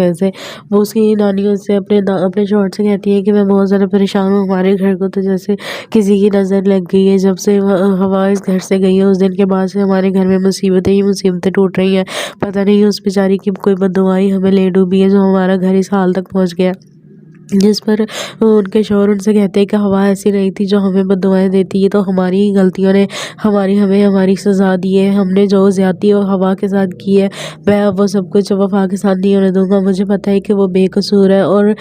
ویسے وہ اس کی نانیوں سے اپنے شوہر سے کہتی ہے کہ میں بہت زیادہ پریشان ہوں، ہمارے گھر کو تو جیسے کسی کی نظر لگ گئی ہے، جب سے ہوا اس گھر سے گئی ہے اس دن کے بعد سے ہمارے گھر میں مصیبتیں ہی مصیبتیں ٹوٹ رہی ہیں۔ پتہ نہیں اس بیچاری کی کوئی بددعائی ہمیں لے ڈوبی ہے جو ہمارا گھر اس حال تک پہنچ گیا۔ جس پر ان کے شوہر ان سے کہتے ہیں کہ ہوا ایسی نہیں تھی جو ہمیں بددعائیں دیتی ہے، تو ہماری غلطیوں نے ہماری سزا دی ہے، ہم نے جو زیادتی اور ہوا کے ساتھ کی ہے میں اب وہ سب کچھ وفا کے ساتھ نہیں ہونے دوں گا، مجھے پتہ ہے کہ وہ بے قصور ہے۔ اور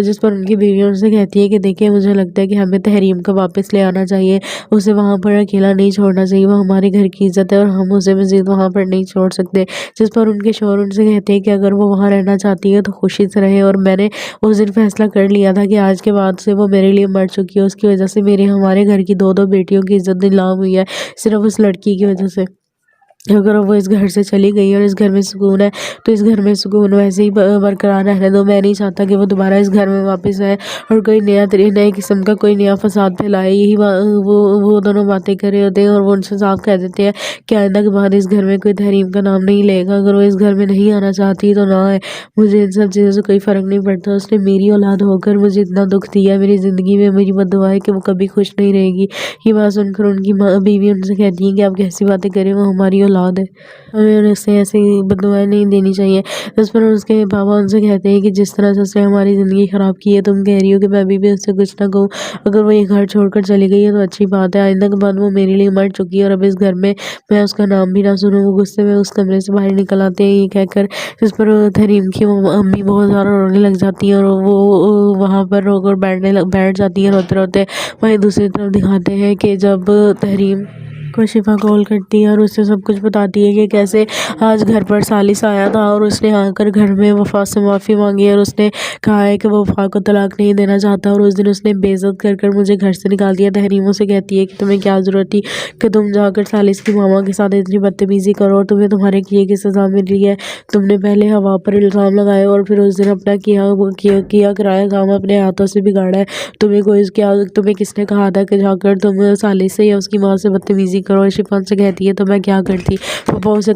جس پر ان کی بیوی ان سے کہتی ہے کہ دیکھیں مجھے لگتا ہے کہ ہمیں تحریم کو واپس لے آنا چاہیے، اسے وہاں پر اکیلا نہیں چھوڑنا چاہیے، وہ ہمارے گھر کی عزت ہے اور ہم اسے مزید وہاں پر نہیں چھوڑ سکتے۔ جس پر ان کے شوہر ان سے کہتے ہیں کہ اگر وہ وہاں رہنا چاہتی ہے تو خوشی سے رہے، اور میں نے اس دن فیصلہ کر لیا تھا کہ آج کے بعد سے وہ میرے لیے مر چکی ہے، اس کی وجہ سے ہمارے گھر کی دو بیٹیوں کی عزت نیلام ہوئی ہے، صرف اس لڑکی کی وجہ سے۔ اگر وہ اس گھر سے چلی گئی اور اس گھر میں سکون ہے تو اس گھر میں سکون ویسے ہی برقرار رہنے دو، میں نہیں چاہتا کہ وہ دوبارہ اس گھر میں واپس آئے اور کوئی نئے قسم کا کوئی نیا فساد پھیلائے۔ یہی وہ دونوں باتیں کر رہے ہوتے ہیں اور وہ ان سے صاف کہہ دیتے ہیں کہ آئندہ کے بعد اس گھر میں کوئی تحریم کا نام نہیں لے گا، اگر وہ اس گھر میں نہیں آنا چاہتی تو نہ آئے، مجھے ان سب چیزوں سے کوئی فرق نہیں پڑتا، اس نے میری اولاد ہو کر مجھے اتنا دکھ دیا، میری زندگی میں میری بددعا ہے کہ وہ کبھی خوش نہیں رہے گی۔ یہ بات سن کر ان کی بیوی ان سے کہتی ہے کہ آپ کیسی باتیں کریں، وہ ہماری اولاد ہے، ہمیں انہیں سے ایسی بددعائیں نہیں دینی چاہیے۔ اس پر اس کے بابا ان سے کہتے ہیں کہ جس طرح سے اس نے ہماری زندگی خراب کی ہے تم کہہ رہی ہو کہ میں ابھی بھی اس سے کچھ نہ کہوں، اگر وہ یہ گھر چھوڑ کر چلی گئی ہے تو اچھی بات ہے، آئندہ کے بعد وہ میرے لیے مر چکی ہے اور اب اس گھر میں اس کا نام بھی نہ سنوں۔ وہ غصے میں اس کمرے سے باہر نکل آتے ہیں یہ کہہ کر، جس پر تحریم کی امی بہت زیادہ رونے لگ جاتی ہیں اور وہ وہاں پر رو کر بیٹھ جاتی ہیں روتے روتے۔ وہیں دوسری طرف دکھاتے ہیں کہ جب تحریم کو شفا کال کرتی ہے اور اسے سب کچھ بتاتی ہے کہ کیسے آج گھر پر ثالث آیا تھا اور اس نے آ کر گھر میں وفا سے معافی مانگی اور اس نے کہا ہے کہ وہ وفا کو طلاق نہیں دینا چاہتا، اور اس دن اس نے بے عزت کر کر مجھے گھر سے نکال دیا۔ تحریموں سے کہتی ہے کہ تمہیں کیا ضرورت تھی کہ تم جا کر ثالث کی ماما کے ساتھ اتنی بدتمیزی کرو، اور تمہیں تمہارے کیے کی سزا مل رہی ہے، تم نے پہلے ہوا پر الزام لگائے اور پھر اس دن اپنا کیا کرایا کام اپنے ہاتھوں سے بگاڑا ہے، تمہیں کس نے کہا تھا کہ جا کر تم ثالث سے یا اس کی ماں سے بدتمیزی کرو۔ شفا سے کہتی ہے تو میں کیا کرتی، پپا اسے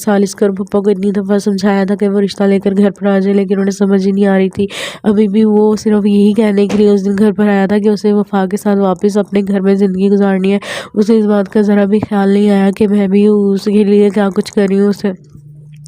ثالث کر پپا کو اتنی دفعہ سمجھایا تھا کہ وہ رشتہ لے کر گھر پر آ جائے، لیکن انہیں سمجھ ہی نہیں آ رہی تھی، ابھی بھی وہ صرف یہی کہنے کے لیے اس دن گھر پر آیا تھا کہ اسے وفا کے ساتھ واپس اپنے گھر میں زندگی گزارنی ہے، اسے اس بات کا ذرا بھی خیال نہیں آیا کہ میں بھی اس کے لیے کیا کچھ کر رہی ہوں۔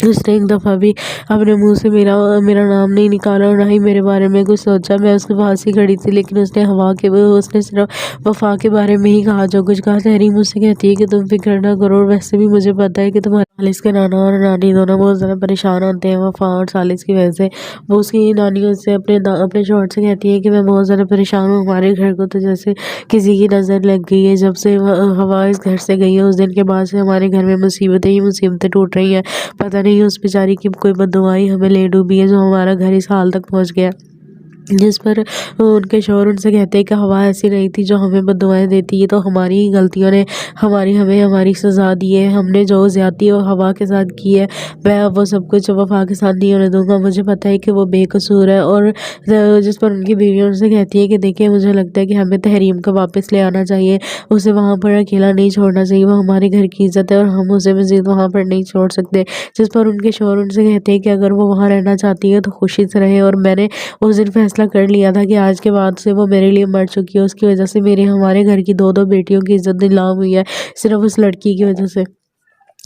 اس نے ایک دفعہ بھی اپنے منہ سے میرا نام نہیں نکالا اور نہ ہی میرے بارے میں کچھ سوچا، میں اس کے پاس ہی کھڑی تھی، لیکن اس نے صرف وفا کے بارے میں ہی کہا جو کچھ کہا۔ تحریم مجھ سے کہتی ہے کہ تم فکر نہ کرو، اور ویسے بھی مجھے پتا ہے کہ تمہارے ثالث کے نانا اور نانی دونوں بہت زیادہ پریشان ہوتے ہیں وفا اور ثالث کی وجہ سے۔ وہ اس کی نانیوں سے اپنے شوہر سے کہتی ہے کہ میں بہت زیادہ پریشان ہوں، ہمارے گھر کو تو جیسے کسی کی نظر لگ گئی ہے، جب سے ہوا اس گھر سے گئی ہے اس دن کے بعد سے ہمارے گھر میں مصیبتیں ہی مصیبتیں ٹوٹ رہی ہیں، پتہ نہیں اس بیچاری کی کوئی بددعائی ہمیں لے ڈوبی ہے جو ہمارا گھر اس حال تک پہنچ گیا۔ جس پر ان کے شوہر ان سے کہتے ہیں کہ ہوا ایسی نہیں تھی جو ہمیں بددعائیں دیتی ہے، تو ہماری غلطیوں نے ہماری سزا دی ہے، ہم نے جو زیادتی اور ہوا کے ساتھ کی ہے میں اب وہ سب کچھ وفا کے ساتھ نہیں ہونے دوں گا، مجھے پتہ ہے کہ وہ بے قصور ہے۔ اور جس پر ان کی بیوی ان سے کہتی ہے کہ دیکھیں مجھے لگتا ہے کہ ہمیں تحریم کو واپس لے آنا چاہیے، اسے وہاں پر اکیلا نہیں چھوڑنا چاہیے، وہ ہمارے گھر کی عزت ہے اور ہم اسے مزید وہاں پر نہیں چھوڑ سکتے۔ جس پر ان کے شوہر ان سے کہتے ہیں کہ اگر وہ وہاں رہنا چاہتی ہے تو خوشی سے رہے، اور میں نے اس دن فیصلہ کر لیا تھا کہ آج کے بعد سے وہ میرے لیے مر چکی ہے، اس کی وجہ سے ہمارے گھر کی دو بیٹیوں کی عزت نیلام ہوئی ہے، صرف اس لڑکی کی وجہ سے۔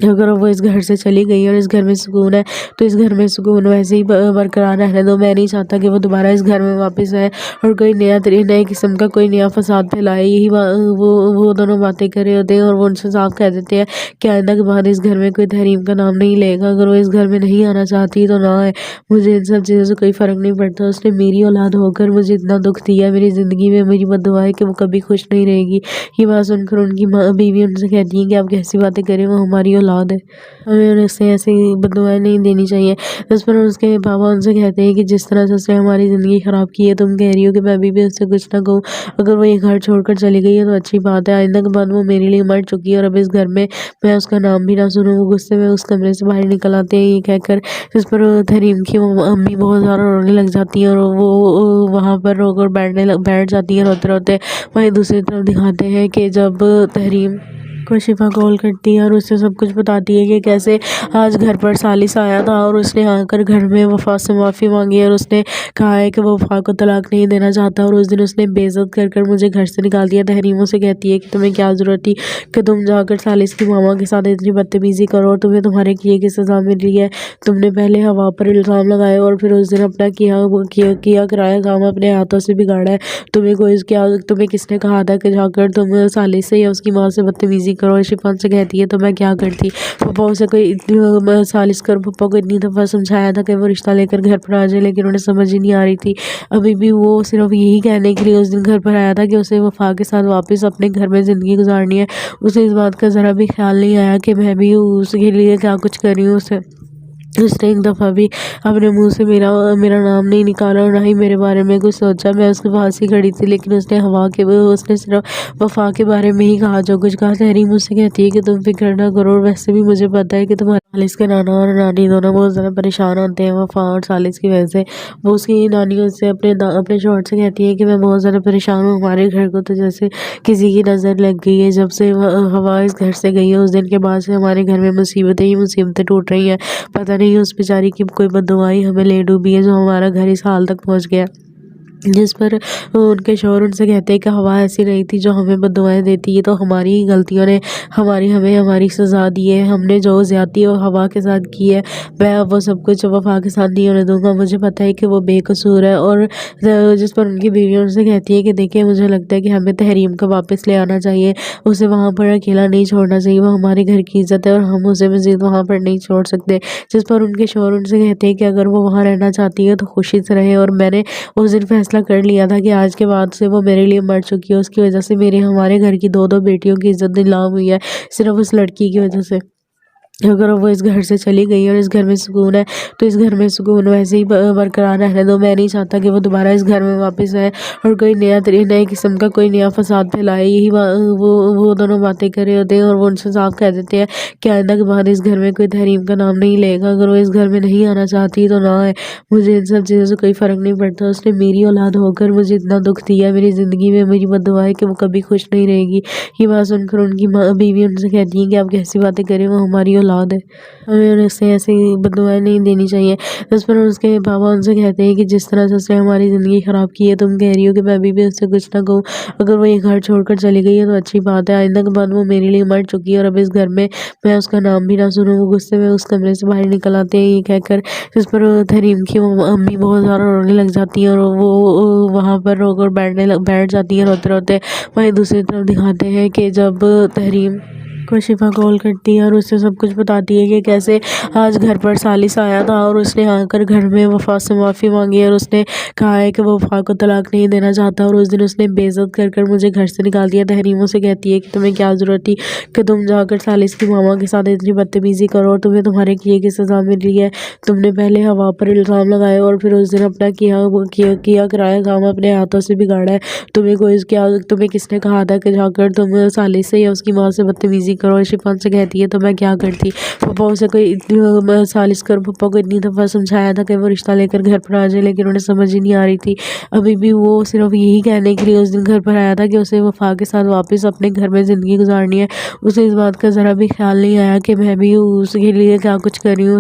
اگر وہ اس گھر سے چلی گئی اور اس گھر میں سکون ہے تو اس گھر میں سکون ویسے ہی برقرار رہنے دو، میں نہیں چاہتا کہ وہ دوبارہ اس گھر میں واپس آئے اور کوئی نئے قسم کا کوئی نیا فساد پھیلائے۔ یہی وہ دونوں باتیں کر رہے ہوتے ہیں اور وہ ان سے صاف کہہ دیتے ہیں کہ آئندہ کے بعد اس گھر میں کوئی تحریم کا نام نہیں لے گا، اگر وہ اس گھر میں نہیں آنا چاہتی تو نہ آئے، مجھے ان سب چیزوں سے کوئی فرق نہیں پڑتا، اس نے میری اولاد ہو کر مجھے اتنا دکھ دیا، میری زندگی میں میری بددعا ہے کہ وہ کبھی خوش نہیں رہے گی۔ یہ بات سن کر ان کی بیوی ان سے کہتی ہے کہ آپ کیسی باتیں کریں، وہ ہماری اولاد ہے، ہمیں انہیں سے ایسی بددعائیں نہیں دینی چاہیے۔ اس پر اس کے بابا ان سے کہتے ہیں کہ جس طرح سے اس نے ہماری زندگی خراب کی ہے تم کہہ رہی ہو کہ میں ابھی بھی اس سے کچھ نہ کہوں، اگر وہ یہ گھر چھوڑ کر چلی گئی ہے تو اچھی بات ہے، آئندہ کے بعد وہ میرے لیے مر چکی ہے اور اب اس گھر میں اس کا نام بھی نہ سنوں۔ وہ غصے میں اس کمرے سے باہر نکل آتے ہیں یہ کہہ کر، جس پر تحریم کی امی بہت زیادہ رونے لگ جاتی ہیں اور وہ وہاں پر رو کر بیٹھ جاتی ہیں روتے روتے۔ وہیں دوسری طرف دکھاتے ہیں کہ جب تحریم کو شفا کال کرتی ہے اور اسے سب کچھ بتاتی ہے کہ کیسے آج گھر پر سالس آیا تھا اور اس نے آ کر گھر میں وفا سے معافی مانگی اور اس نے کہا ہے کہ وہ وفا کو طلاق نہیں دینا چاہتا، اور اس دن اس نے بے عزت کر کر مجھے گھر سے نکال دیا۔ تحریموں سے کہتی ہے کہ تمہیں کیا ضرورت تھی کہ تم جا کر سالس کی ماما کے ساتھ اتنی بدتمیزی کرو، اور تمہیں تمہارے کیے کی سزا مل رہی ہے۔ تم نے پہلے ہوا پر الزام لگائے اور پھر اس دن اپنا کیا کرایا کام اپنے ہاتھوں سے بگاڑا ہے۔ تمہیں کس نے کہا تھا کہ جا کر تم سالس سے یا اس کی ماں سے بدتمیزی کرو؟ شفا سے کہتی ہے تو میں کیا کرتی؟ پپا اسے سالس کر پپا کو اتنی دفعہ سمجھایا تھا کہ وہ رشتہ لے کر گھر پر آ جائے، لیکن انہیں سمجھ ہی نہیں آ رہی تھی۔ ابھی بھی وہ صرف یہی کہنے کے لیے اس دن گھر پر آیا تھا کہ اسے وفا کے ساتھ واپس اپنے گھر میں زندگی گزارنی ہے۔ اسے اس بات کا ذرا بھی خیال نہیں آیا کہ میں بھی اس کے لیے کیا کچھ کر رہی ہوں۔ اس نے ایک دفعہ بھی اپنے منہ سے میرا نام نہیں نکالا اور نہ ہی میرے بارے میں کچھ سوچا۔ میں اس کے پاس ہی کھڑی تھی، لیکن اس نے صرف وفا کے بارے میں ہی کہا جو کچھ کہا۔ تحریم مجھ سے کہتی ہے کہ تم فکر نہ کرو، اور ویسے بھی مجھے پتا ہے کہ تمہارے سالس کے نانا اور نانی دونوں بہت زیادہ پریشان ہوتے ہیں وفا اور سالس کی وجہ سے۔ وہ اس کی نانی اس سے اپنے شوہر سے کہتی ہے کہ میں بہت زیادہ پریشان ہوں، ہمارے گھر کو تو جیسے کسی کی نظر لگ گئی ہے۔ جب سے ہوا اس گھر سے گئی ہے اس دن کے بعد سے ہمارے گھر میں مصیبتیں ہی مصیبتیں ٹوٹ رہی ہیں۔ پتہ نہیں اس بیچاری کی کوئی بددعائی ہمیں لے ڈوبی ہے جو ہمارا گھر اس حال تک پہنچ گیا۔ جس پر ان کے شوہر ان سے کہتے ہیں کہ ہوا ایسی نہیں تھی جو ہمیں بددعائیں دیتی ہے، تو ہماری غلطیوں نے ہمیں ہماری سزا دی ہے۔ ہم نے جو زیادتی اور ہوا کے ساتھ کی ہے میں اب وہ سب کچھ وفا کے ساتھ نہیں ہونے دوں گا۔ مجھے پتا ہے کہ وہ بے قصور ہے۔ اور جس پر ان کی بیوی ان سے کہتی ہے کہ دیکھیں مجھے لگتا ہے کہ ہمیں تحریم کو واپس لے آنا چاہیے، اسے وہاں پر اکیلا نہیں چھوڑنا چاہیے، وہ ہمارے گھر کی عزت ہے اور ہم اسے مزید وہاں پر نہیں چھوڑ سکتے۔ جس پر ان کے شوہر ان سے کہتے ہیں کہ اگر وہ وہاں رہنا چاہتی ہے تو خوشی سے رہے، اور میں نے اس دن فیصلہ کر لیا تھا کہ آج کے بعد سے وہ میرے لیے مر چکی ہے۔ اس کی وجہ سے ہمارے گھر کی دو بیٹیوں کی عزت نیلام ہوئی ہے، صرف اس لڑکی کی وجہ سے۔ اگر وہ اس گھر سے چلی گئی اور اس گھر میں سکون ہے تو اس گھر میں سکون ویسے ہی برقرار رہنے دو۔ میں نہیں چاہتا کہ وہ دوبارہ اس گھر میں واپس آئے اور کوئی نئے قسم کا کوئی نیا فساد پھیلائے۔ یہی وہ دونوں باتیں کر رہے ہوتے ہیں اور وہ ان سے صاف کہہ دیتے ہیں کہ آئندہ کے بعد اس گھر میں کوئی تحریم کا نام نہیں لے گا۔ اگر وہ اس گھر میں نہیں آنا چاہتی تو نہ آئے، مجھے ان سب چیزوں سے کوئی فرق نہیں پڑتا۔ اس نے میری اولاد ہو کر مجھے اتنا دکھ دیا، میری زندگی میں میری بددعا ہے کہ وہ کبھی خوش نہیں رہے گی۔ یہ بات سن کر ان کی بیوی ان سے کہتی ہے کہ آپ کیسی باتیں کریں، وہ ہماری اولاد ہے، ہمیں انہیں سے ایسی بددعائیں نہیں دینی چاہیے۔ اس پر اس کے بابا ان سے کہتے ہیں کہ جس طرح سے اس نے ہماری زندگی خراب کی ہے تم کہہ رہی ہو کہ میں ابھی بھی اس سے کچھ نہ کہوں۔ اگر وہ یہ گھر چھوڑ کر چلی گئی ہے تو اچھی بات ہے، آئندہ کے بعد وہ میرے لیے مر چکی ہے اور اب اس گھر میں اس کا نام بھی نہ سنوں۔ وہ غصے میں اس کمرے سے باہر نکل آتے ہیں یہ کہہ کر، جس پر تحریم کی امی بہت زیادہ رونے لگ جاتی ہیں اور وہ وہاں پر رو کر بیٹھ جاتی ہیں روتے روتے۔ وہیں دوسری طرف دکھاتے ہیں کہ جب تحریم کو شفا کال کرتی ہے اور اسے سب کچھ بتاتی ہے کہ کیسے آج گھر پر سالس آیا تھا اور اس نے آ کر گھر میں وفا سے معافی مانگی اور اس نے کہا ہے کہ وہ وفا کو طلاق نہیں دینا چاہتا، اور اس دن اس نے بے عزت کر کر مجھے گھر سے نکال دیا۔ تحریموں سے کہتی ہے کہ تمہیں کیا ضرورت تھی کہ تم جا کر سالس کی ماما کے ساتھ اتنی بدتمیزی کرو، اور تمہیں تمہارے کیے کی سزا مل رہی ہے۔ تم نے پہلے ہوا پر الزام لگائے اور پھر اس دن اپنا کیا کرایا کام اپنے ہاتھوں سے بگاڑا ہے۔ تمہیں کس نے کہا تھا کہ جا کر تم سالس سے یا اس کی ماں سے بدتمیزی کرو؟ شفا سے کہتی ہے تو میں کیا کرتی؟ پپا اسے سالس کر پپا کو اتنی دفعہ سمجھایا تھا کہ وہ رشتہ لے کر گھر پر آ جائے، لیکن انہیں سمجھ ہی نہیں آ رہی تھی۔ ابھی بھی وہ صرف یہی کہنے کے لیے اس دن گھر پر آیا تھا کہ اسے وفا کے ساتھ واپس اپنے گھر میں زندگی گزارنی ہے۔ اسے اس بات کا ذرا بھی خیال نہیں آیا کہ میں بھی اس کے لیے کیا کچھ کر رہی ہوں۔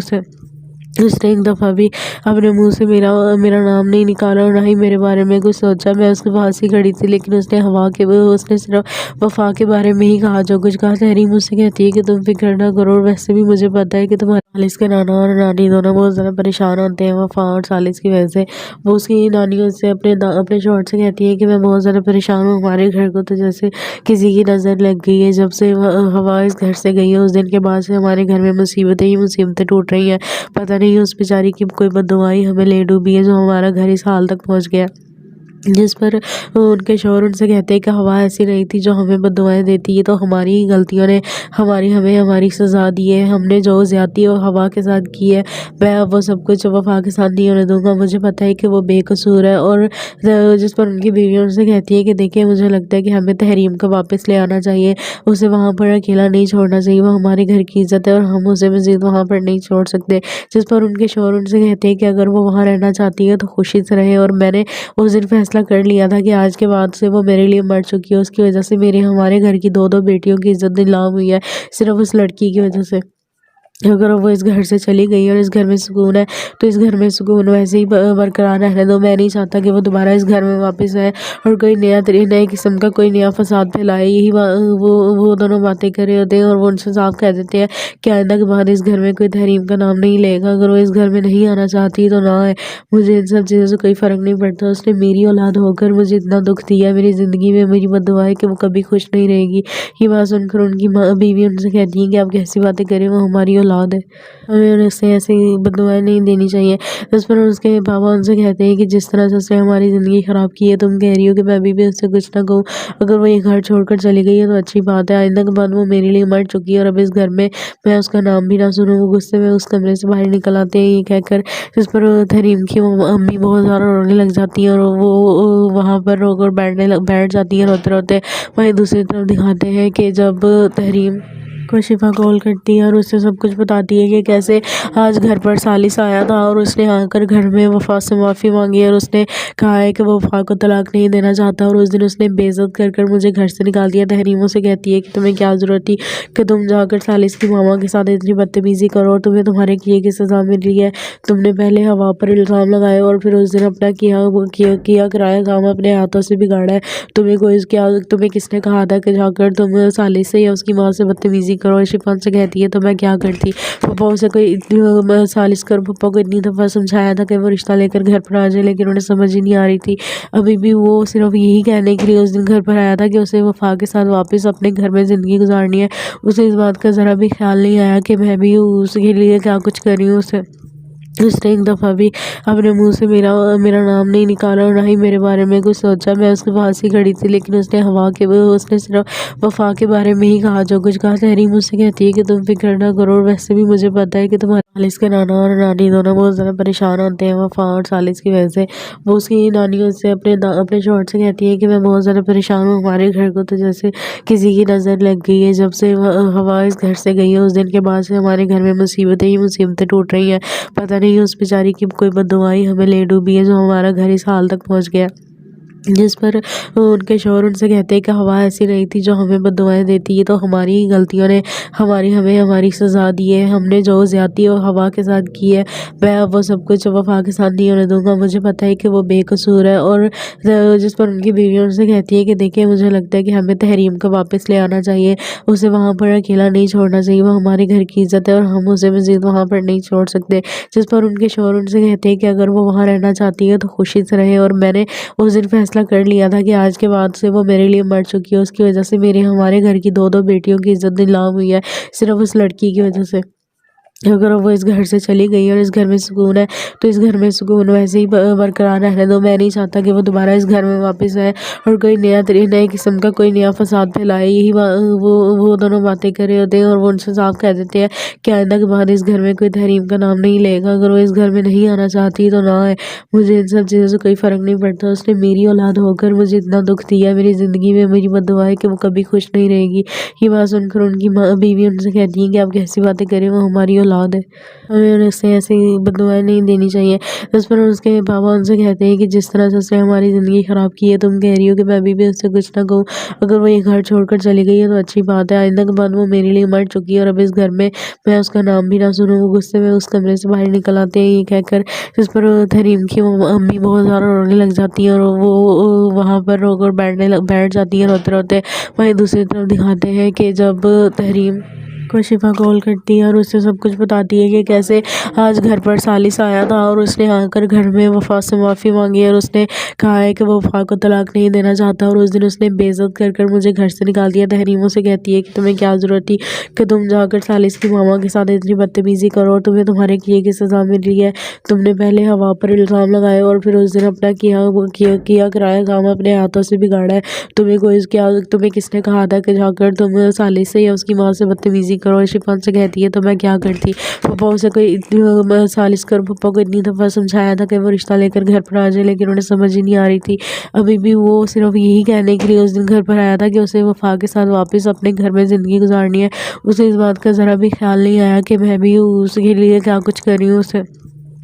اس نے ایک دفعہ بھی اپنے منہ سے میرا نام نہیں نکالا اور نہ ہی میرے بارے میں کچھ سوچا۔ میں اس کے پاس ہی کھڑی تھی، لیکن اس نے صرف وفا کے بارے میں ہی کہا جو کچھ کہا۔ تحریم مجھ سے کہتی ہے کہ تم فکر نہ کرو، اور ویسے بھی مجھے پتا ہے کہ تمہارے سالس کے نانا اور نانی دونوں بہت زیادہ پریشان ہوتے ہیں وفا اور سالس کی وجہ سے۔ وہ اس کی نانی اس سے اپنے شوہر سے کہتی ہے کہ میں بہت زیادہ پریشان ہوں، ہمارے گھر کو تو جیسے کسی کی نظر لگ گئی ہے۔ جب سے ہوا اس گھر سے گئی ہے اس دن کے بعد سے ہمارے گھر میں مصیبتیں ہی مصیبتیں ٹوٹ رہی ہیں۔ پتہ نہیں اس بیچاری کی کوئی بددعائی ہمیں لے ڈوبی ہے جو ہمارا گھر اس حال تک پہنچ گیا۔ جس پر ان کے شوہر ان سے کہتے ہیں کہ ہوا ایسی نہیں تھی جو ہمیں بددعائیں دیتی ہے، تو ہماری غلطیوں نے ہمیں ہماری سزا دی ہے۔ ہم نے جو زیادتی اور ہوا کے ساتھ کی ہے میں اب وہ سب کچھ وفا کے ساتھ نہیں ہونے دوں گا۔ مجھے پتا ہے کہ وہ بے قصور ہے۔ اور جس پر ان کی بیوی ان سے کہتی ہے کہ دیکھیں مجھے لگتا ہے کہ ہمیں تحریم کو واپس لے آنا چاہیے، اسے وہاں پر اکیلا نہیں چھوڑنا چاہیے، وہ ہمارے گھر کی عزت ہے اور ہم اسے مزید وہاں پر نہیں چھوڑ سکتے۔ جس پر ان کے شوہر ان سے کہتے ہیں کہ اگر وہ وہاں رہنا چاہتی ہے تو خوشی سے رہے، اور میں نے اس دن فیصلہ فیصلہ کر لیا تھا کہ آج کے بعد سے وہ میرے لیے مر چکی ہے، اس کی وجہ سے ہمارے گھر کی دو بیٹیوں کی عزت نیلام ہوئی ہے، صرف اس لڑکی کی وجہ سے۔ اگر وہ اس گھر سے چلی گئی اور اس گھر میں سکون ہے تو اس گھر میں سکون ویسے ہی برقرار رہنے دو۔ میں نہیں چاہتا کہ وہ دوبارہ اس گھر میں واپس آئے اور کوئی نئے قسم کا کوئی نیا فساد پھیلائے۔ یہی وہ دونوں باتیں کر رہے ہوتے ہیں اور وہ ان سے صاف کہہ دیتے ہیں کہ آئندہ کے بعد اس گھر میں کوئی تحریم کا نام نہیں لے گا۔ اگر وہ اس گھر میں نہیں آنا چاہتی تو نہ آئے، مجھے ان سب چیزوں سے کوئی فرق نہیں پڑتا۔ اس نے میری اولاد ہو کر مجھے اتنا دکھ دیا، میری زندگی میں میری بد دعا ہے کہ وہ کبھی خوش نہیں رہے گی۔ یہ بات سن کر ان کی بیوی ان سے کہتی ہے کہ آپ کیسی باتیں کریں، وہ ہماری اولاد ہے، ہمیں انہیں سے ایسی بد دعائیں نہیں دینی چاہیے۔ اس پر اس کے بابا ان سے کہتے ہیں کہ جس طرح سے اس نے ہماری زندگی خراب کی ہے، تم کہہ رہی ہو کہ میں ابھی بھی اس سے کچھ نہ کہوں۔ اگر وہ یہ گھر چھوڑ کر چلی گئی ہے تو اچھی بات ہے، آئندہ کے بعد وہ میرے لیے مر چکی ہے اور اب اس گھر میں اس کا نام بھی نہ سنوں۔ وہ غصے میں اس کمرے سے باہر نکل آتے ہیں یہ کہہ کر، جس پر تحریم کی امی بہت زیادہ رونے لگ جاتی ہیں اور وہ وہاں پر رو کر بیٹھ جاتی ہیں روتے روتے۔ وہیں دوسری طرف دکھاتے ہیں کہ جب تحریم کو شفا کال کرتی ہے اور اس سے سب کچھ بتاتی ہے کہ کیسے آج گھر پر ثالث آیا تھا اور اس نے آ کر گھر میں وفا سے معافی مانگی اور اس نے کہا ہے کہ وہ وفا کو طلاق نہیں دینا چاہتا اور اس دن اس نے بے عزت کر کر مجھے گھر سے نکال دیا۔ تحریموں سے کہتی ہے کہ تمہیں کیا ضرورت تھی کہ تم جا کر ثالث کی ماما کے ساتھ اتنی بدتمیزی کرو اور تمہیں تمہارے کیے کی سزا مل رہی ہے۔ تم نے پہلے ہوا پر الزام لگائے اور پھر اس دن اپنا کیا کرایا کام اپنے ہاتھوں سے بگاڑا ہے۔ تمہیں کس نے کہا تھا کہ جا کر تم ثالث سے یا اس کی ماں سے بدتمیزی کرو؟ شفا سے کہتی ہے تو میں کیا کرتی، پپا اسے ثالث کر پپا کو اتنی دفعہ سمجھایا تھا کہ وہ رشتہ لے کر گھر پر آ جائے، لیکن انہیں سمجھ ہی نہیں آ رہی تھی۔ ابھی بھی وہ صرف یہی کہنے کے لیے اس دن گھر پر آیا تھا کہ اسے وفا کے ساتھ واپس اپنے گھر میں زندگی گزارنی ہے۔ اسے اس بات کا ذرا بھی خیال نہیں آیا کہ میں بھی اس کے لیے کیا کچھ کر رہی ہوں۔ اس نے ایک دفعہ بھی اپنے منہ سے میرا نام نہیں نکالا اور نہ ہی میرے بارے میں کچھ سوچا۔ میں اس کے پاس ہی کھڑی تھی، لیکن اس نے صرف وفا کے بارے میں ہی کہا جو کچھ کہا۔ تحریم مجھ سے کہتی ہے کہ تم فکر نہ کرو، اور ویسے بھی مجھے پتا ہے کہ تمہارے ثالث کے نانا اور نانی دونوں بہت زیادہ پریشان ہوتے ہیں وفا اور ثالث کی وجہ سے۔ وہ اس کی نانی اس سے اپنے شوہر سے کہتی ہے کہ میں بہت زیادہ پریشان ہوں، ہمارے گھر کو تو جیسے کسی کی نظر لگ گئی ہے۔ جب سے ہوا اس گھر سے گئی ہے اس دن کے بعد سے ہمارے گھر میں مصیبتیں ہی مصیبتیں ٹوٹ رہی ہیں۔ پتہ نہیں اس بیچاری کی کوئی بد دعائی ہمیں لے ڈوبی ہے جو ہمارا گھر اس حال تک پہنچ گیا۔ جس پر ان کے شوہر ان سے کہتے ہیں کہ ہوا ایسی نہیں تھی جو ہمیں بد دعائیں دیتی ہے، تو ہماری ہی غلطیوں نے ہماری سزا دی ہے۔ ہم نے جو زیادتی ہوا کے ساتھ کی ہے میں اب وہ سب کچھ وفا کے ساتھ نہیں ہونے دوں گا۔ مجھے پتا ہے کہ وہ بے قصور ہے۔ اور جس پر ان کی بیوی ان سے کہتی ہے کہ دیکھیں مجھے لگتا ہے کہ ہمیں تحریم کو واپس لے آنا چاہیے، اسے وہاں پر اکیلا نہیں چھوڑنا چاہیے، وہ ہمارے گھر کی عزت ہے اور ہم اسے مزید وہاں پر نہیں چھوڑ سکتے۔ جس پر ان کے شوہر ان سے کہتے ہیں کہ اگر وہ وہاں رہنا چاہتی ہے تو خوشی سے رہے، اور میں نے اس دن فیصلہ کر لیا تھا کہ آج کے بعد سے وہ میرے لیے مر چکی ہے، اس کی وجہ سے ہمارے گھر کی دو بیٹیوں کی عزت نیلام ہوئی ہے، صرف اس لڑکی کی وجہ سے۔ اگر وہ اس گھر سے چلی گئی اور اس گھر میں سکون ہے تو اس گھر میں سکون ویسے ہی برقرار رہنے دو۔ میں نہیں چاہتا کہ وہ دوبارہ اس گھر میں واپس آئے اور کوئی نئے قسم کا کوئی نیا فساد پھیلائے۔ یہی وہ دونوں باتیں کر رہے ہوتے ہیں اور وہ ان سے صاف کہہ دیتے ہیں کہ آئندہ کے بعد اس گھر میں کوئی تحریم کا نام نہیں لے گا۔ اگر وہ اس گھر میں نہیں آنا چاہتی تو نہ آئے، مجھے ان سب چیزوں سے کوئی فرق نہیں پڑتا۔ اس نے میری اولاد ہو کر مجھے اتنا دکھ دیا، میری زندگی میں میری بد دعا ہے کہ وہ کبھی خوش نہیں رہے گی۔ یہ بات سن کر ان کی بیوی ان سے کہتی ہے کہ آپ کیسی باتیں کریں، وہ ہماری اولاد ہے، ہمیں انہیں سے ایسی بد دعائیں نہیں دینی چاہیے۔ اس پر اس کے بابا ان سے کہتے ہیں کہ جس طرح سے اس نے ہماری زندگی خراب کی ہے، تم کہہ رہی ہو کہ میں ابھی بھی اس سے کچھ نہ کہوں۔ اگر وہ یہ گھر چھوڑ کر چلی گئی ہے تو اچھی بات ہے، آئندہ کے بعد وہ میرے لیے مر چکی ہے اور اب اس گھر میں اس کا نام بھی نہ سنوں۔ وہ غصے میں اس کمرے سے باہر نکل آتے ہیں یہ کہہ کر، جس پر تحریم کی امی بہت زیادہ رونے لگ جاتی ہیں اور وہ وہاں پر رو کر بیٹھ جاتی ہیں روتے روتے۔ وہیں دوسری طرف دکھاتے ہیں کہ جب تحریم کو شفا کال کرتی ہے اور اس سے سب کچھ بتاتی ہے کہ کیسے آج گھر پر ثالث آیا تھا اور اس نے آ کر گھر میں وفا سے معافی مانگی اور اس نے کہا ہے کہ وہ وفا کو طلاق نہیں دینا چاہتا اور اس دن اس نے بے عزت کر کر مجھے گھر سے نکال دیا۔ تحریموں سے کہتی ہے کہ تمہیں کیا ضرورت تھی کہ تم جا کر ثالث کی ماما کے ساتھ اتنی بدتمیزی کرو اور تمہیں تمہارے کیے کی سزا مل رہی ہے۔ تم نے پہلے ہوا پر الزام لگائے اور پھر اس دن اپنا کیا کرایا کام اپنے ہاتھوں سے بگاڑا ہے۔ تمہیں کس نے کہا تھا کہ جا کر تم ثالث سے یا اس کی ماں سے بدتمیزی کرو؟ شفا سے کہتی ہے تو میں کیا کرتی، پپا اسے ثالث کر پپا کو اتنی دفعہ سمجھایا تھا کہ وہ رشتہ لے کر گھر پر آ جائے، لیکن انہیں سمجھ ہی نہیں آ رہی تھی۔ ابھی بھی وہ صرف یہی کہنے کے لیے اس دن گھر پر آیا تھا کہ اسے وفا کے ساتھ واپس اپنے گھر میں زندگی گزارنی ہے۔ اسے اس بات کا ذرا بھی خیال نہیں آیا کہ میں بھی اس کے لیے کیا کچھ کر رہی ہوں۔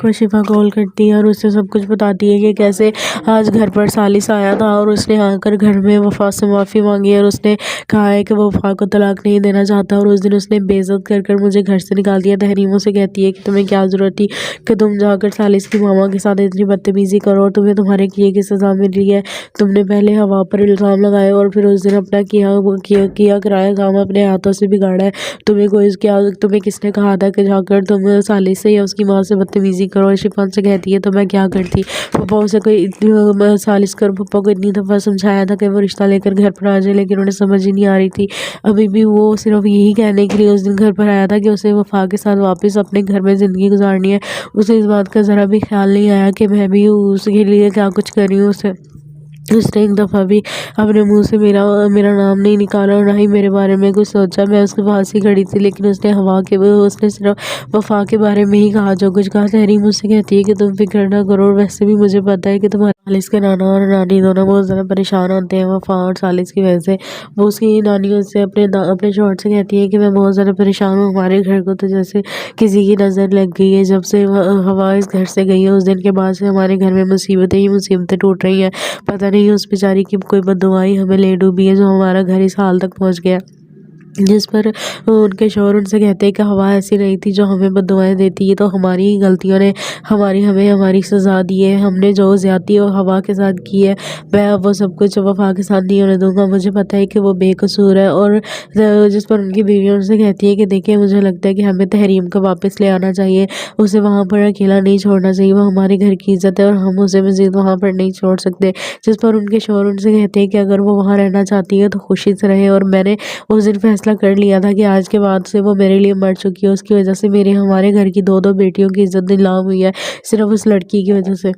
کو شفا کال کرتی ہے اور اسے سب کچھ بتاتی ہے کہ کیسے آج گھر پر سالس آیا تھا اور اس نے آ کر گھر میں وفا سے معافی مانگی اور اس نے کہا ہے کہ وہ وفا کو طلاق نہیں دینا چاہتا اور اس دن اس نے بے عزت کر کر مجھے گھر سے نکال دیا۔ تحریموں سے کہتی ہے کہ تمہیں کیا ضرورت تھی کہ تم جا کر سالس کی ماما کے ساتھ اتنی بدتمیزی کرو اور تمہیں تمہارے کیے کی سزا مل رہی ہے۔ تم نے پہلے ہوا پر الزام لگائے اور پھر اس دن اپنا کیا کرایا کام اپنے ہاتھوں سے بگاڑا ہے۔ تمہیں کس نے کہا تھا کہ جا کر تم سالس سے یا اس کی ماں سے بدتمیزی کرو؟ شفا سے کہتی ہے تو میں کیا کرتی؟ پھپھا اسے کوئی سالس کر پھپھا کو اتنی دفعہ سمجھایا تھا کہ وہ رشتہ لے کر گھر پر آ جائے لیکن انہیں سمجھ ہی نہیں آ رہی تھی۔ ابھی بھی وہ صرف یہی کہنے کے لیے اس دن گھر پر آیا تھا کہ اسے وفا کے ساتھ واپس اپنے گھر میں زندگی گزارنی ہے۔ اسے اس بات کا ذرا بھی خیال نہیں آیا کہ میں بھی اس کے لیے کیا کچھ کر رہی ہوں۔ اس نے ایک دفعہ بھی اپنے منہ سے میرا نام نہیں نکالا اور نہ ہی میرے بارے میں کچھ سوچا۔ میں اس کے پاس ہی کھڑی تھی لیکن اس نے صرف وفا کے بارے میں ہی کہا جو کچھ کہا۔ تحریم مجھ سے کہتی ہے کہ تم فکر نہ کرو اور ویسے بھی مجھے پتا ہے کہ تمہارے سالس کے نانا اور نانی دونوں بہت زیادہ پریشان ہوتے ہیں وفا اور سالس کی وجہ سے۔ وہ اس کی نانی اس سے اپنے شوہر سے کہتی ہے کہ میں بہت زیادہ پریشان ہوں، ہمارے گھر کو تو جیسے کسی کی نظر لگ گئی ہے۔ جب سے ہوا اس گھر سے گئی ہے اس دن کے بعد سے ہمارے گھر میں مصیبتیں ہی مصیبتیں ٹوٹ رہی ہیں۔ پتہ نہیں اس بیچاری کی کوئی بددعائی ہمیں لے ڈوبی ہے جو ہمارا گھر اس حال تک پہنچ گیا۔ جس پر ان کے شوہر ان سے کہتے ہیں کہ ہوا ایسی نہیں تھی جو ہمیں بددعائیں دیتی ہے، تو ہماری غلطیوں نے ہماری سزا دی ہے۔ ہم نے جو زیادتی اور ہوا کے ساتھ کی ہے میں اب وہ سب کچھ وفا کے ساتھ نہیں ہونے دوں گا۔ مجھے پتا ہے کہ وہ بے قصور ہے۔ اور جس پر ان کی بیوی ان سے کہتی ہے کہ دیکھیں مجھے لگتا ہے کہ ہمیں تحریم کو واپس لے آنا چاہیے، اسے وہاں پر اکیلا نہیں چھوڑنا چاہیے، وہ ہمارے گھر کی عزت ہے اور ہم اسے مزید وہاں پر نہیں چھوڑ سکتے۔ جس پر ان کے شوہر ان سے کہتے ہیں کہ اگر وہ وہاں رہنا چاہتی ہے تو خوشی سے رہے، اور میں نے اس دن فیصلہ کر لیا تھا کہ آج کے بعد سے وہ میرے لیے مر چکی ہے، اس کی وجہ سے ہمارے گھر کی دو بیٹیوں کی عزت نیلام ہوئی ہے صرف اس لڑکی کی وجہ سے۔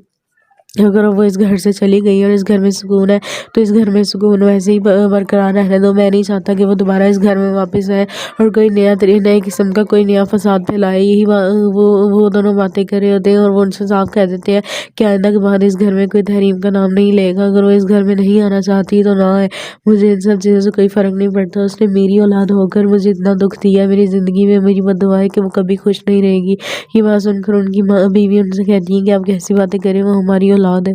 اگر وہ اس گھر سے چلی گئی اور اس گھر میں سکون ہے تو اس گھر میں سکون ویسے ہی برقرار رہنے دو۔ میں نہیں چاہتا کہ وہ دوبارہ اس گھر میں واپس آئے اور کوئی نئے قسم کا کوئی نیا فساد پھیلائے۔ یہی وہ دونوں باتیں کر رہے ہوتے ہیں اور وہ ان سے صاف کہہ دیتے ہیں کہ آئندہ کے بعد اس گھر میں کوئی تحریم کا نام نہیں لے گا۔ اگر وہ اس گھر میں نہیں آنا چاہتی تو نہ آئے، مجھے ان سب چیزوں سے کوئی فرق نہیں پڑتا۔ اس نے میری اولاد ہو کر مجھے اتنا دکھ دیا ہے، میری زندگی میں میری بددعا ہے کہ وہ کبھی خوش نہیں رہے گی۔ یہ بات سن کر ان کی بیوی ان سے کہتی ہے کہ آپ کیسی باتیں کریں، وہ ہماری اولاد ہے،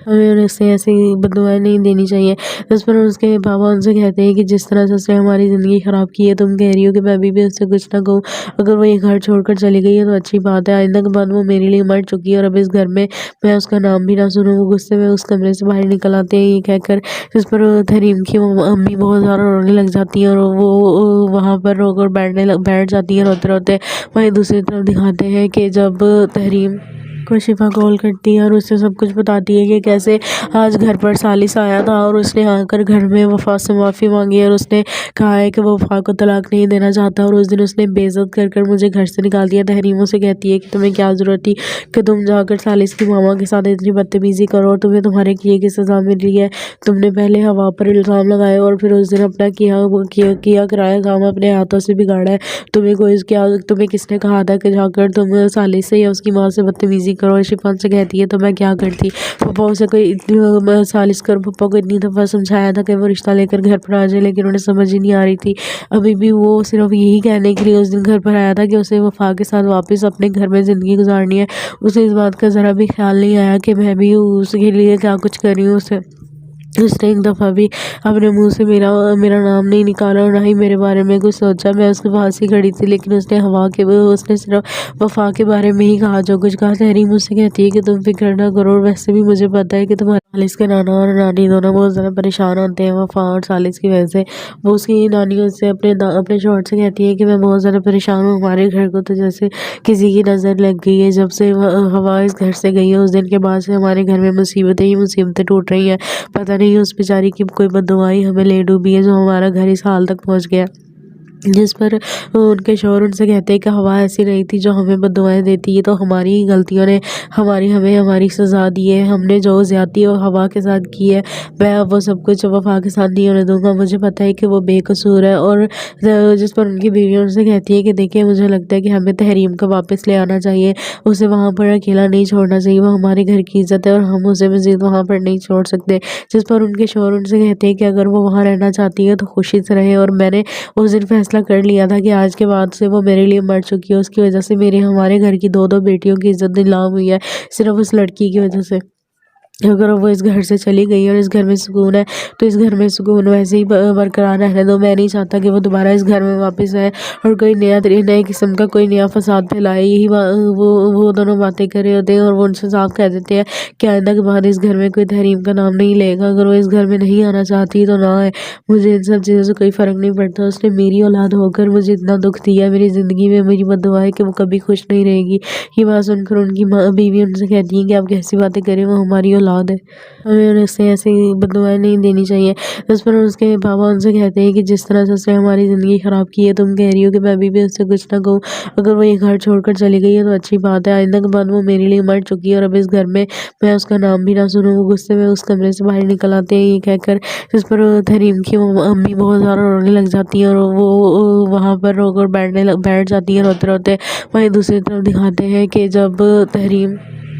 ہمیں انہیں سے ایسی بددعائیں نہیں دینی چاہیے۔ اس پر اس کے بابا ان سے کہتے ہیں کہ جس طرح سے اس نے ہماری زندگی خراب کی ہے تم کہہ رہی ہو کہ میں ابھی بھی اس سے کچھ نہ کہوں، اگر وہ یہ گھر چھوڑ کر چلی گئی ہے تو اچھی بات ہے، آئندہ کے بعد وہ میرے لیے مر چکی ہے اور اب اس گھر میں اس کا نام بھی نہ سنوں۔ وہ غصے میں اس کمرے سے باہر نکل آتے ہیں یہ کہہ کر، جس پر تحریم کی امی بہت زیادہ رونے لگ جاتی ہیں اور وہ وہاں پر رو کر بیٹھ جاتی ہیں روتے روتے۔ وہیں دوسری طرف دکھاتے ہیں کہ جب تحریم کو شفا کال کرتی ہے اور اسے سب کچھ بتاتی ہے کہ کیسے آج گھر پر سالس آیا تھا اور اس نے آ کر گھر میں وفا سے معافی مانگی اور اس نے کہا ہے کہ وہ وفا کو طلاق نہیں دینا چاہتا اور اس دن اس نے بے عزت کر کر مجھے گھر سے نکال دیا۔ تحریموں سے کہتی ہے کہ تمہیں کیا ضرورت تھی کہ تم جا کر سالس کی ماما کے ساتھ اتنی بدتمیزی کرو اور تمہیں تمہارے کیے کی سزا مل رہی ہے۔ تم نے پہلے ہوا پر الزام لگائے اور پھر اس دن اپنا کیا کرایا کام اپنے ہاتھوں سے بگاڑا ہے۔ تمہیں کس نے کہا تھا کہ جا کر تم سالس سے یا اس کی ماں سے بدتمیزی کرو؟ شفا سے کہتی ہے تو میں کیا کرتی؟ پھپھا اسے کوئی سالس کر پھپھا کو اتنی دفعہ سمجھایا تھا کہ وہ رشتہ لے کر گھر پر آ جائے لیکن انہیں سمجھ ہی نہیں آ رہی تھی۔ ابھی بھی وہ صرف یہی کہنے کے لیے اس دن گھر پر آیا تھا کہ اسے وفا کے ساتھ واپس اپنے گھر میں زندگی گزارنی ہے۔ اسے اس بات کا ذرا بھی خیال نہیں آیا کہ میں بھی اس کے لیے کیا کچھ کر رہی ہوں۔ اس نے ایک دفعہ بھی اپنے منہ سے میرا نام نہیں نکالا اور نہ ہی میرے بارے میں کچھ سوچا۔ میں اس کے پاس ہی کھڑی تھی لیکن اس نے صرف وفا کے بارے میں ہی کہا جو کچھ کہا۔ تحریم مجھ سے کہتی ہے کہ تم فکر نہ کرو اور ویسے بھی مجھے پتا ہے کہ تمہارے سالس کے نانا اور نانی دونوں بہت زیادہ پریشان ہوتے ہیں وفا اور سالس کی وجہ سے۔ وہ اس کی نانی اس سے اپنے شوہر سے کہتی ہے کہ میں بہت زیادہ پریشان ہوں، ہمارے گھر کو تو جیسے کسی کی نظر لگ گئی ہے۔ جب سے ہوا اس گھر سے گئی ہے اس دن کے بعد سے ہمارے گھر میں مصیبتیں ہی مصیبتیں ٹوٹ رہی ہیں۔ پتہ نہیں اس بیچاری کی کوئی بددعائی ہمیں لے ڈوبی ہے جو ہمارا گھر اس حال تک پہنچ گیا۔ جس پر ان کے شوہر ان سے کہتے ہیں کہ ہوا ایسی نہیں تھی جو ہمیں بددعائیں دیتی ہے، تو ہماری غلطیوں نے ہماری سزا دی ہے۔ ہم نے جو زیادتی اور ہوا کے ساتھ کی ہے میں اب وہ سب کچھ وفا کے ساتھ نہیں ہونے دوں گا۔ مجھے پتا ہے کہ وہ بے قصور ہے۔ اور جس پر ان کی بیوی ان سے کہتی ہے کہ دیکھیں مجھے لگتا ہے کہ ہمیں تحریم کو واپس لے آنا چاہیے، اسے وہاں پر اکیلا نہیں چھوڑنا چاہیے، وہ ہمارے گھر کی عزت ہے اور ہم اسے مزید وہاں پر نہیں چھوڑ سکتے۔ جس پر ان کے شوہر ان سے کہتے ہیں کہ اگر وہ وہاں رہنا چاہتی ہے تو خوشی سے رہے، اور میں نے اس دن فیصلہ فیصلہ کر لیا تھا کہ آج کے بعد سے وہ میرے لیے مر چکی ہے، اس کی وجہ سے ہمارے گھر کی دو بیٹیوں کی عزت نیلام ہوئی ہے، صرف اس لڑکی کی وجہ سے۔ اگر وہ اس گھر سے چلی گئی اور اس گھر میں سکون ہے تو اس گھر میں سکون ویسے ہی برقرار رہنے دو۔ میں نہیں چاہتا کہ وہ دوبارہ اس گھر میں واپس آئے اور کوئی نئے قسم کا کوئی نیا فساد پھیلائے۔ یہی وہ دونوں باتیں کر رہے ہوتے ہیں اور وہ ان سے صاف کہہ دیتے ہیں کہ آئندہ کے بعد اس گھر میں کوئی تحریم کا نام نہیں لے گا۔ اگر وہ اس گھر میں نہیں آنا چاہتی تو نہ آئے، مجھے ان سب چیزوں سے کوئی فرق نہیں پڑتا۔ اس نے میری اولاد ہو کر مجھے اتنا دکھ دیا، میری زندگی میں میری بد دعا ہے کہ وہ کبھی خوش نہیں رہے گی۔ یہ بات سن کر ان کی بیوی ان سے کہتی ہے کہ آپ کیسی باتیں کریں، وہ ہماری اولاد ہے، ہمیں انہیں سے ایسی بد دعائیں نہیں دینی چاہیے۔ اس پر اس کے بابا ان سے کہتے ہیں کہ جس طرح سے اس نے ہماری زندگی خراب کی ہے، تم کہہ رہی ہو کہ میں ابھی بھی اس سے کچھ نہ کہوں۔ اگر وہ یہ گھر چھوڑ کر چلی گئی ہے تو اچھی بات ہے، آئندہ کے بعد وہ میرے لیے مر چکی ہے اور اب اس گھر میں اس کا نام بھی نہ سنوں۔ وہ غصے میں اس کمرے سے باہر نکل آتے ہیں یہ کہہ کر، جس پر تحریم کی امی بہت زیادہ رونے لگ جاتی ہیں اور وہ وہاں پر رو کر بیٹھ جاتی ہیں روتے روتے۔ وہیں دوسری طرف دکھاتے ہیں کہ جب تحریم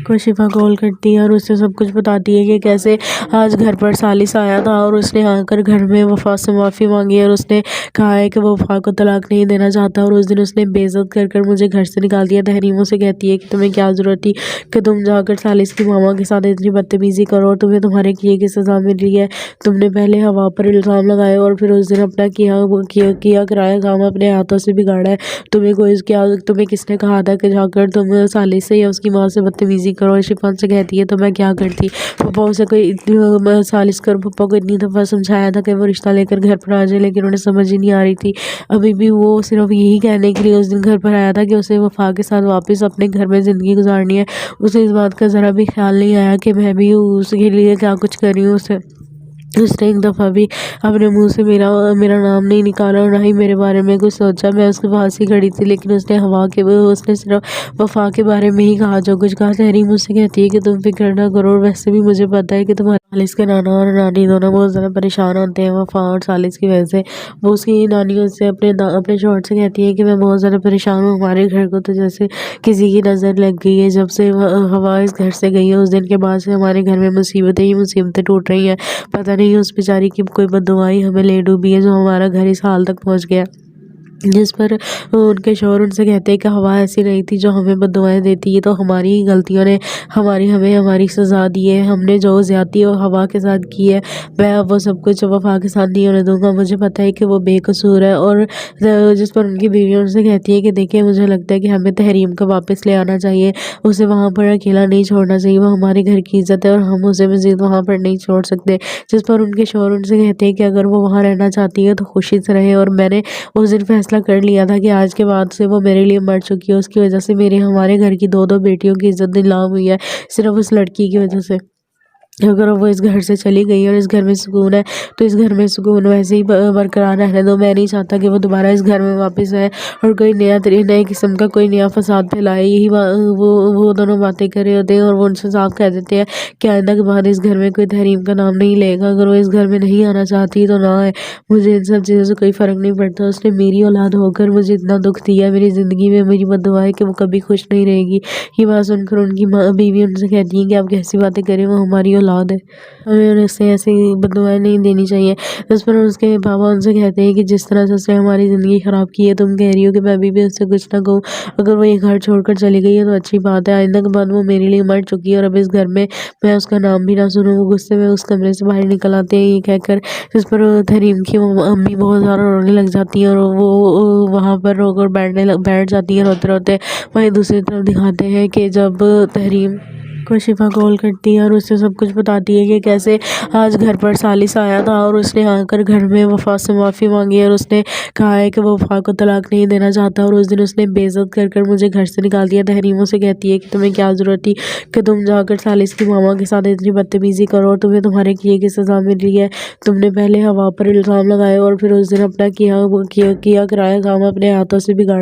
کو شفا کال کرتی ہے اور اسے سب کچھ بتاتی ہے کہ کیسے آج گھر پر ثالث آیا تھا اور اس نے آ کر گھر میں وفا سے معافی مانگی اور اس نے کہا ہے کہ وہ وفا کو طلاق نہیں دینا چاہتا اور اس دن اس نے بے عزت کر کر مجھے گھر سے نکال دیا۔ تحریموں سے کہتی ہے کہ تمہیں کیا ضرورت تھی کہ تم جا کر ثالث کی ماما کے ساتھ اتنی بدتمیزی کرو اور تمہیں تمہارے کیے کی سزا مل رہی ہے۔ تم نے پہلے ہوا پر الزام لگائے اور پھر اس دن اپنا کیا کرایا کام اپنے ہاتھوں سے بگاڑا ہے۔ تمہیں کس نے کہا تھا کہ جا کر تم ثالث سے یا اس کی ماں سے بدتمیزی کرو؟ شفا سے کہتی ہے تو میں کیا کرتی، پپا اسے کوئی ثالث کر پپا کو اتنی دفعہ سمجھایا تھا کہ وہ رشتہ لے کر گھر پر آ جائے، لیکن انہیں سمجھ ہی نہیں آ رہی تھی۔ ابھی بھی وہ صرف یہی کہنے کے لیے اس دن گھر پر آیا تھا کہ اسے وفا کے ساتھ واپس اپنے گھر میں زندگی گزارنی ہے۔ اسے اس بات کا ذرا بھی خیال نہیں آیا کہ میں بھی اس کے لیے کیا کچھ کر رہی ہوں۔ اس نے ایک دفعہ بھی اپنے منہ سے میرا نام نہیں نکالا اور نہ ہی میرے بارے میں کچھ سوچا۔ میں اس کے پاس ہی کھڑی تھی، لیکن اس نے صرف وفا کے بارے میں ہی کہا جو کچھ کہا۔ تحریم مجھ سے کہتی ہے کہ تم فکر نہ کرو، اور ویسے بھی مجھے پتا ہے کہ تمہارے ثالث کے نانا اور نانی دونوں بہت زیادہ پریشان ہوتے ہیں وفا اور ثالث کی وجہ سے۔ وہ اس کی نانی اس سے اپنے شوہر سے کہتی ہے کہ میں بہت زیادہ پریشان ہوں، ہمارے گھر کو تو جیسے کسی کی نظر لگ گئی ہے۔ جب سے ہوا اس گھر سے گئی ہے اس دن کے بعد سے ہمارے گھر میں مصیبتیں ہی مصیبتیں ٹوٹ رہی ہیں۔ پتہ نہیں اس بیچاری کی کوئی بد دعائی ہمیں لے ڈوبی ہے جو ہمارا گھر اس حال تک پہنچ گیا۔ جس پر ان کے شوہر ان سے کہتے ہیں کہ ہوا ایسی نہیں تھی جو ہمیں بد دعائیں دیتی ہے، تو ہماری غلطیوں نے ہمیں ہماری سزا دی ہے۔ ہم نے جو زیادتی ہوا کے ساتھ کی ہے میں اب وہ سب کچھ وفا کے ساتھ نہیں ہونے دوں گا۔ مجھے پتا ہے کہ وہ بے قصور ہے۔ اور جس پر ان کی بیوی ان سے کہتی ہے کہ دیکھیں مجھے لگتا ہے کہ ہمیں تحریم کو واپس لے آنا چاہیے، اسے وہاں پر اکیلا نہیں چھوڑنا چاہیے، وہ ہمارے گھر کی عزت ہے اور ہم اسے مزید وہاں پر نہیں چھوڑ سکتے۔ جس پر ان کے شوہر ان سے کہتے ہیں کہ اگر وہ وہاں رہنا چاہتی ہے تو خوشی سے رہے، اور میں نے اس دن فیصلہ کر لیا تھا کہ آج کے بعد سے وہ میرے لیے مر چکی ہے، اس کی وجہ سے ہمارے گھر کی دو بیٹیوں کی عزت نیلام ہوئی ہے، صرف اس لڑکی کی وجہ سے۔ اگر وہ اس گھر سے چلی گئی اور اس گھر میں سکون ہے تو اس گھر میں سکون ویسے ہی برقرار رہنے دو۔ میں نہیں چاہتا کہ وہ دوبارہ اس گھر میں واپس آئے اور کوئی نئے قسم کا کوئی نیا فساد پھیلائے۔ یہی وہ دونوں باتیں کر رہے ہوتے ہیں اور وہ ان سے صاف کہہ دیتے ہیں کہ آئندہ کے بعد اس گھر میں کوئی تحریم کا نام نہیں لے گا۔ اگر وہ اس گھر میں نہیں آنا چاہتی تو نہ آئے، مجھے ان سب چیزوں سے کوئی فرق نہیں پڑتا۔ اس نے میری اولاد ہو کر مجھے اتنا دکھ دیا، میری زندگی میں میری بد دعا ہے کہ وہ کبھی خوش نہیں رہے گی۔ یہ بات سن کر ان کی بیوی ان سے کہتی ہے کہ آپ کیسی باتیں کریں، وہ ہماری اولاد ہے، ہمیں انہیں سے ایسی بد دعائیں نہیں دینی چاہیے۔ اس پر اس کے بابا ان سے کہتے ہیں کہ جس طرح سے اس نے ہماری زندگی خراب کی ہے، تم کہہ رہی ہو کہ میں ابھی بھی اس سے کچھ نہ کہوں۔ اگر وہ یہ گھر چھوڑ کر چلی گئی ہے تو اچھی بات ہے، آئندہ کے بعد وہ میرے لیے مر چکی ہے اور اب اس گھر میں اس کا نام بھی نہ سنوں۔ وہ غصے میں اس کمرے سے باہر نکل آتے ہیں یہ کہہ کر، جس پر تحریم کی امی بہت زیادہ رونے لگ جاتی ہیں اور وہ وہاں پر رو کر بیٹھ جاتی ہیں روتے روتے۔ وہیں دوسری طرف دکھاتے ہیں کہ جب تحریم کو شفا کال کرتی ہے اور اسے سب کچھ بتاتی ہے کہ کیسے آج گھر پر ثالث آیا تھا اور اس نے آ کر گھر میں وفا سے معافی مانگی اور اس نے کہا ہے کہ وہ وفا کو طلاق نہیں دینا چاہتا اور اس دن اس نے بے عزت کر کر مجھے گھر سے نکال دیا۔ تحریموں سے کہتی ہے کہ تمہیں کیا ضرورت تھی کہ تم جا کر ثالث کی ماما کے ساتھ اتنی بدتمیزی کرو اور تمہیں تمہارے کیے کی سزا مل رہی ہے۔ تم نے پہلے ہوا پر الزام لگائے اور پھر اس دن اپنا کیا کرایا کام اپنے ہاتھوں سے بگاڑا۔